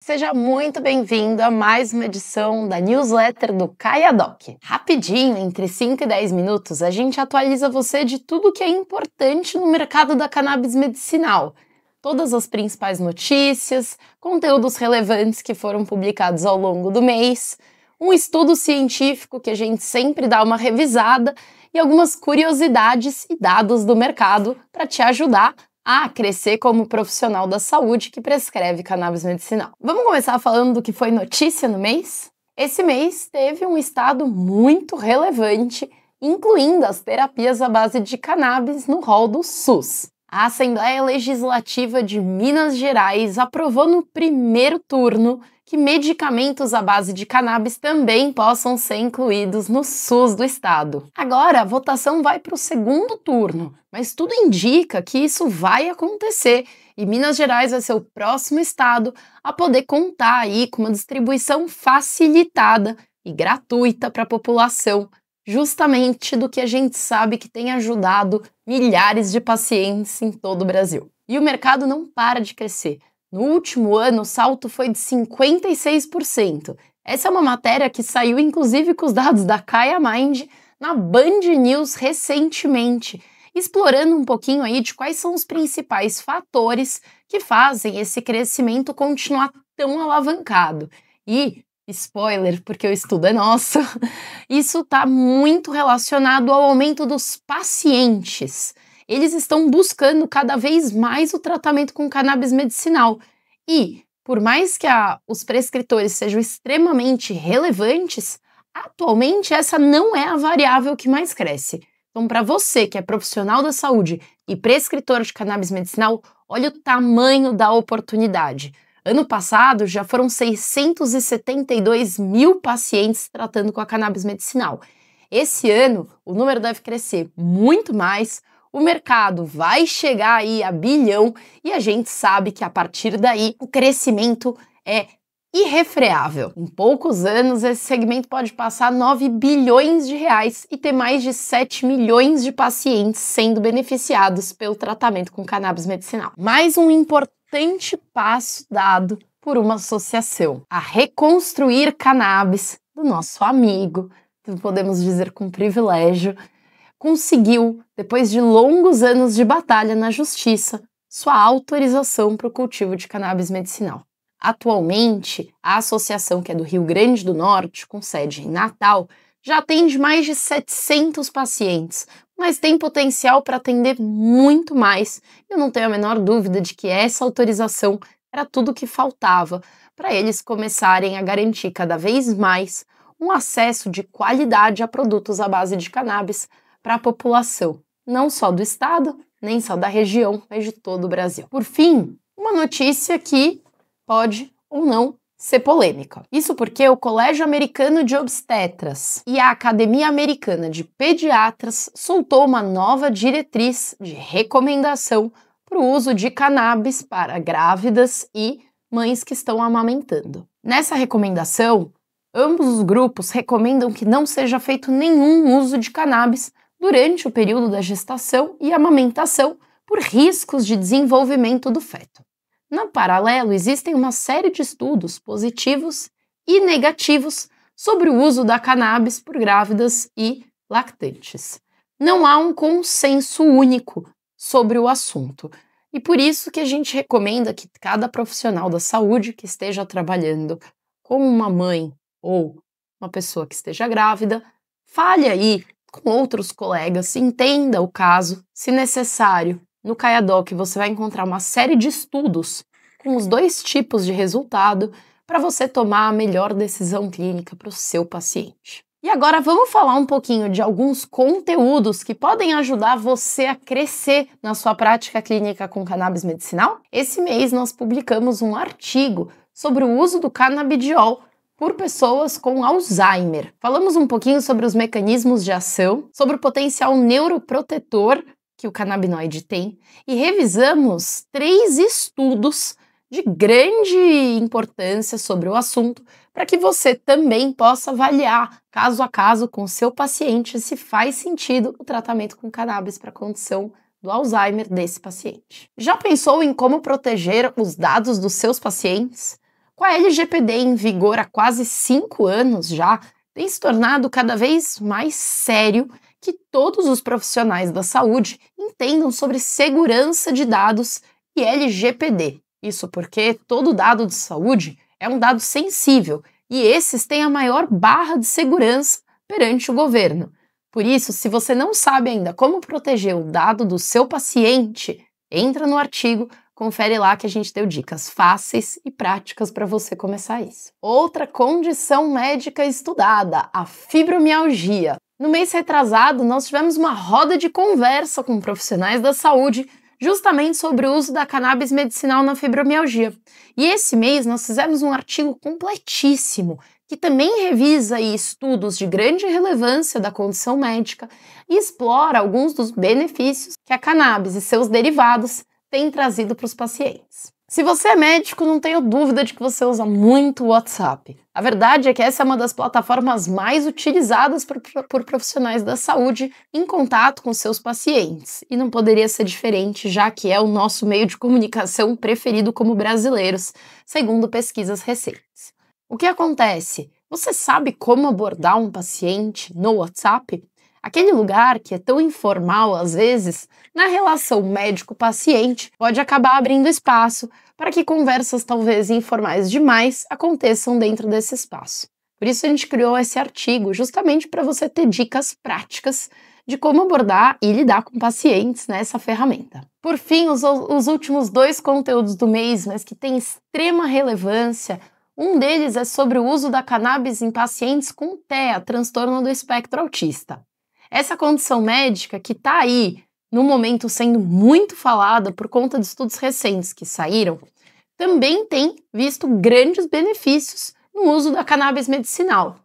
Seja muito bem-vindo a mais uma edição da newsletter do CaiaDoc. Rapidinho, entre 5 e 10 minutos, a gente atualiza você de tudo que é importante no mercado da cannabis medicinal. Todas as principais notícias, conteúdos relevantes que foram publicados ao longo do mês, um estudo científico que a gente sempre dá uma revisada e algumas curiosidades e dados do mercado para te ajudar a crescer como profissional da saúde que prescreve cannabis medicinal. Vamos começar falando do que foi notícia no mês? Esse mês teve um estado muito relevante, incluindo as terapias à base de cannabis no rol do SUS. A Assembleia Legislativa de Minas Gerais aprovou no primeiro turno que medicamentos à base de cannabis também possam ser incluídos no SUS do estado. Agora, a votação vai para o segundo turno, mas tudo indica que isso vai acontecer e Minas Gerais vai ser o próximo estado a poder contar aí com uma distribuição facilitada e gratuita para a população, justamente do que a gente sabe que tem ajudado milhares de pacientes em todo o Brasil. E o mercado não para de crescer. No último ano, o salto foi de 56%. Essa é uma matéria que saiu inclusive com os dados da KaiaMind na Band News recentemente, explorando um pouquinho aí de quais são os principais fatores que fazem esse crescimento continuar tão alavancado. E, spoiler, porque o estudo é nosso, isso está muito relacionado ao aumento dos pacientes. Eles estão buscando cada vez mais o tratamento com cannabis medicinal. E, por mais que os prescritores sejam extremamente relevantes, atualmente essa não é a variável que mais cresce. Então, para você que é profissional da saúde e prescritor de cannabis medicinal, olha o tamanho da oportunidade. Ano passado, já foram 672 mil pacientes tratando com a cannabis medicinal. Esse ano, o número deve crescer muito mais, o mercado vai chegar aí a bilhão e a gente sabe que a partir daí o crescimento é irrefreável. Em poucos anos, esse segmento pode passar 9 bilhões de reais e ter mais de 7 milhões de pacientes sendo beneficiados pelo tratamento com cannabis medicinal. Mais um importante passo dado por uma associação, a Reconstruir Cannabis, do nosso amigo, podemos dizer com privilégio, conseguiu, depois de longos anos de batalha na justiça, sua autorização para o cultivo de cannabis medicinal. Atualmente, a associação, que é do Rio Grande do Norte, com sede em Natal, já atende mais de 700 pacientes, mas tem potencial para atender muito mais. Eu não tenho a menor dúvida de que essa autorização era tudo o que faltava para eles começarem a garantir cada vez mais um acesso de qualidade a produtos à base de cannabis para a população, não só do estado, nem só da região, mas de todo o Brasil. Por fim, uma notícia que pode ou não ser polêmica. Isso porque o Colégio Americano de Obstetras e a Academia Americana de Pediatras soltou uma nova diretriz de recomendação para o uso de cannabis para grávidas e mães que estão amamentando. Nessa recomendação, ambos os grupos recomendam que não seja feito nenhum uso de cannabis durante o período da gestação e amamentação por riscos de desenvolvimento do feto. No paralelo, existem uma série de estudos positivos e negativos sobre o uso da cannabis por grávidas e lactantes. Não há um consenso único sobre o assunto e por isso que a gente recomenda que cada profissional da saúde que esteja trabalhando com uma mãe ou uma pessoa que esteja grávida, fale aí com outros colegas, entenda o caso, se necessário. No CaiaDoc você vai encontrar uma série de estudos com os dois tipos de resultado para você tomar a melhor decisão clínica para o seu paciente. E agora vamos falar um pouquinho de alguns conteúdos que podem ajudar você a crescer na sua prática clínica com cannabis medicinal. Esse mês nós publicamos um artigo sobre o uso do canabidiol por pessoas com Alzheimer. Falamos um pouquinho sobre os mecanismos de ação, sobre o potencial neuroprotetor que o canabinoide tem e revisamos 3 estudos de grande importância sobre o assunto para que você também possa avaliar caso a caso com o seu paciente se faz sentido o tratamento com cannabis para a condição do Alzheimer desse paciente. Já pensou em como proteger os dados dos seus pacientes? Com a LGPD em vigor há quase 5 anos já, tem se tornado cada vez mais sério que todos os profissionais da saúde entendam sobre segurança de dados e LGPD. Isso porque todo dado de saúde é um dado sensível e esses têm a maior barra de segurança perante o governo. Por isso, se você não sabe ainda como proteger o dado do seu paciente, entra no artigo, confere lá que a gente deu dicas fáceis e práticas para você começar isso. Outra condição médica estudada, a fibromialgia. No mês retrasado, nós tivemos uma roda de conversa com profissionais da saúde justamente sobre o uso da cannabis medicinal na fibromialgia. E esse mês nós fizemos um artigo completíssimo que também revisa estudos de grande relevância da condição médica e explora alguns dos benefícios que a cannabis e seus derivados têm trazido para os pacientes. Se você é médico, não tenho dúvida de que você usa muito o WhatsApp. A verdade é que essa é uma das plataformas mais utilizadas por profissionais da saúde em contato com seus pacientes. E não poderia ser diferente, já que é o nosso meio de comunicação preferido como brasileiros, segundo pesquisas recentes. O que acontece? Você sabe como abordar um paciente no WhatsApp? Aquele lugar que é tão informal às vezes, na relação médico-paciente, pode acabar abrindo espaço para que conversas talvez informais demais aconteçam dentro desse espaço. Por isso a gente criou esse artigo, justamente para você ter dicas práticas de como abordar e lidar com pacientes nessa ferramenta. Por fim, os últimos 2 conteúdos do mês, mas que têm extrema relevância. Um deles é sobre o uso da cannabis em pacientes com TEA, transtorno do espectro autista. Essa condição médica que está aí, no momento, sendo muito falada por conta de estudos recentes que saíram, também tem visto grandes benefícios no uso da cannabis medicinal.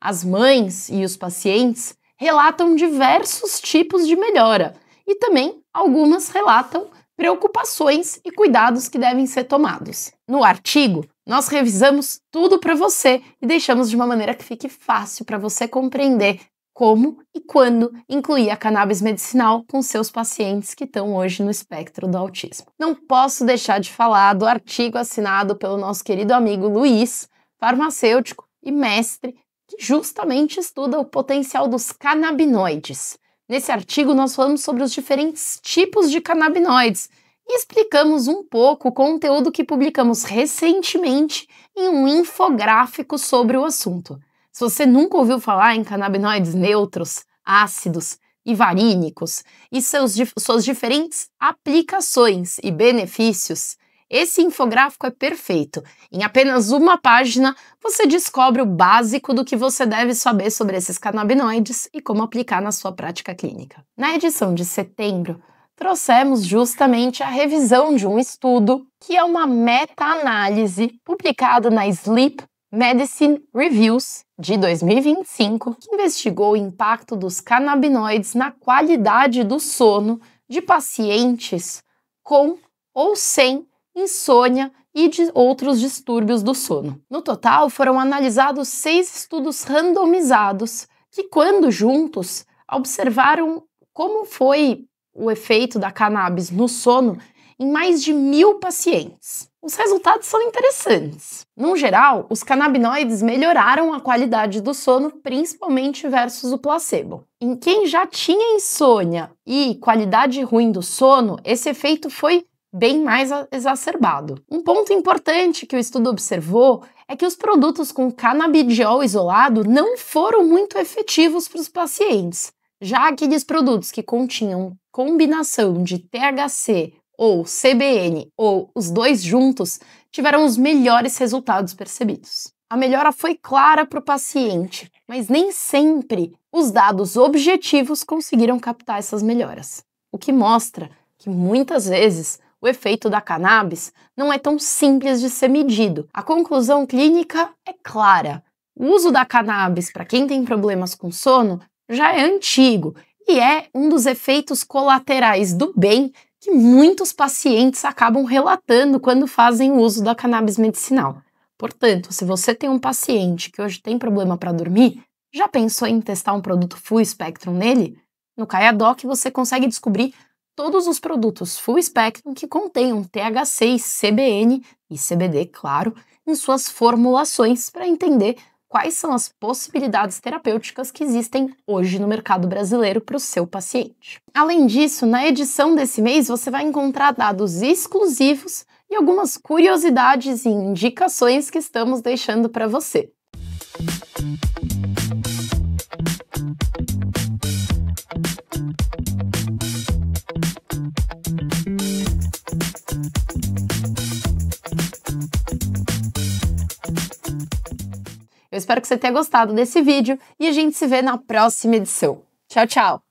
As mães e os pacientes relatam diversos tipos de melhora e também algumas relatam preocupações e cuidados que devem ser tomados. No artigo, nós revisamos tudo para você e deixamos de uma maneira que fique fácil para você compreender como e quando incluir a cannabis medicinal com seus pacientes que estão hoje no espectro do autismo. Não posso deixar de falar do artigo assinado pelo nosso querido amigo Luiz, farmacêutico e mestre, que justamente estuda o potencial dos canabinoides. Nesse artigo nós falamos sobre os diferentes tipos de canabinoides e explicamos um pouco o conteúdo que publicamos recentemente em um infográfico sobre o assunto. Se você nunca ouviu falar em canabinoides neutros, ácidos e varínicos e suas diferentes aplicações e benefícios, esse infográfico é perfeito. Em apenas uma página, você descobre o básico do que você deve saber sobre esses canabinoides e como aplicar na sua prática clínica. Na edição de setembro, trouxemos justamente a revisão de um estudo que é uma meta-análise publicada na Sleep Medicine Reviews de 2025, que investigou o impacto dos canabinoides na qualidade do sono de pacientes com ou sem insônia e de outros distúrbios do sono. No total, foram analisados 6 estudos randomizados que, quando juntos, observaram como foi o efeito da cannabis no sono em mais de 1.000 pacientes. Os resultados são interessantes. No geral, os canabinoides melhoraram a qualidade do sono, principalmente versus o placebo. Em quem já tinha insônia e qualidade ruim do sono, esse efeito foi bem mais exacerbado. Um ponto importante que o estudo observou é que os produtos com canabidiol isolado não foram muito efetivos para os pacientes, já aqueles produtos que continham combinação de THC ou CBN, ou os dois juntos, tiveram os melhores resultados percebidos. A melhora foi clara para o paciente, mas nem sempre os dados objetivos conseguiram captar essas melhoras, o que mostra que muitas vezes o efeito da cannabis não é tão simples de ser medido. A conclusão clínica é clara. O uso da cannabis para quem tem problemas com sono já é antigo e é um dos efeitos colaterais do bem que muitos pacientes acabam relatando quando fazem o uso da cannabis medicinal. Portanto, se você tem um paciente que hoje tem problema para dormir, já pensou em testar um produto Full Spectrum nele? No KaiaDoc você consegue descobrir todos os produtos Full Spectrum que contenham THC, CBN e CBD, claro, em suas formulações para entender quais são as possibilidades terapêuticas que existem hoje no mercado brasileiro para o seu paciente. Além disso, na edição desse mês você vai encontrar dados exclusivos e algumas curiosidades e indicações que estamos deixando para você. Eu espero que você tenha gostado desse vídeo e a gente se vê na próxima edição. Tchau, tchau!